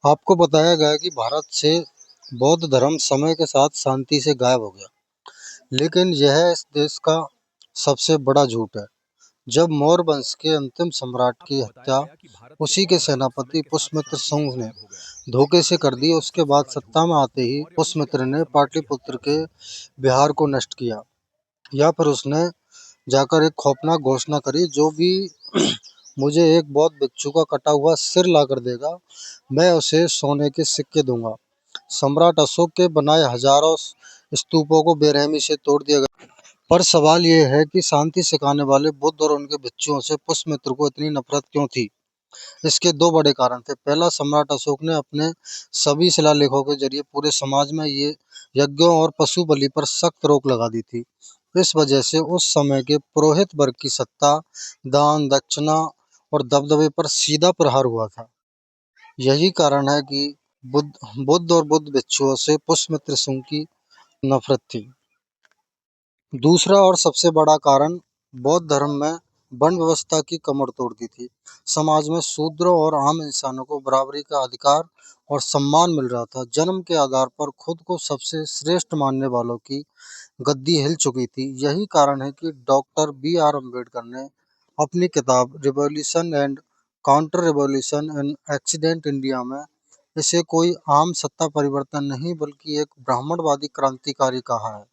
आपको बताया गया कि भारत से बौद्ध धर्म समय के साथ शांति से गायब हो गया, लेकिन यह इस देश का सबसे बड़ा झूठ है। जब मौर्य वंश के अंतिम सम्राट की हत्या उसी के सेनापति पुष्यमित्र शुंग ने धोखे से कर दी, उसके बाद सत्ता में आते ही पुष्यमित्र ने पाटलिपुत्र के बिहार को नष्ट किया, या फिर उसने जाकर एक खौफनाक घोषणा करी, जो भी मुझे एक बौद्ध भिक्षु का कटा हुआ सिर लाकर देगा, मैं उसे सोने के सिक्के दूंगा। सम्राट अशोक के बनाए हजारों स्तूपों को बेरहमी से तोड़ दिया गया। पर सवाल यह है कि शांति सिखाने वाले बुद्ध और उनके भिक्षुओं से पुष्यमित्र को इतनी नफरत क्यों थी। इसके दो बड़े कारण थे। पहला, सम्राट अशोक ने अपने सभी शिलालेखों के जरिए पूरे समाज में ये यज्ञों और पशु बलि पर सख्त रोक लगा दी थी। इस वजह से उस समय के पुरोहित वर्ग की सत्ता, दान दक्षिणा और दबदबे पर सीधा प्रहार हुआ था। यही कारण है कि बुद्ध बुद्ध और बुद्ध भिक्षुओं से पुष्यमित्र शुंग की नफरत थी। दूसरा और सबसे बड़ा कारण, बौद्ध धर्म में वर्ण व्यवस्था की कमर तोड़ दी थी। समाज में शूद्रों और आम इंसानों को बराबरी का अधिकार और सम्मान मिल रहा था। जन्म के आधार पर खुद को सबसे श्रेष्ठ मानने वालों की गद्दी हिल चुकी थी। यही कारण है कि डॉक्टर बी.आर. अम्बेडकर ने अपनी किताब revolution and counter revolution in accident India में इसे कोई आम सत्ता परिवर्तन नहीं, बल्कि एक ब्राह्मणवादी क्रांतिकारी कहा है।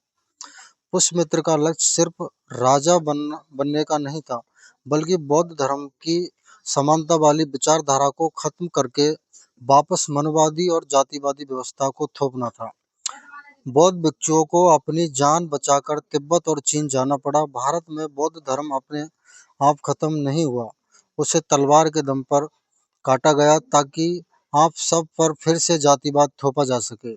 पुष्यमित्र का लक्ष्य सिर्फ राजा बनने का नहीं था, बल्कि बौद्ध धर्म की समानता वाली विचारधारा को खत्म करके वापस मनवादी और जातिवादी व्यवस्था को थोपना था। बौद्ध भिक्षुओं को अपनी जान बचाकर तिब्बत और चीन जाना पड़ा। भारत में बौद्ध धर्म अपने आप खत्म नहीं हुआ, उसे तलवार के दम पर काटा गया, ताकि आप सब पर फिर से जातिवाद थोपा जा सके।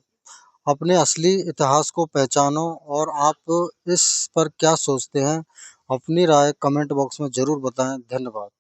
अपने असली इतिहास को पहचानो। और आप इस पर क्या सोचते हैं? अपनी राय कमेंट बॉक्स में जरूर बताएं। धन्यवाद।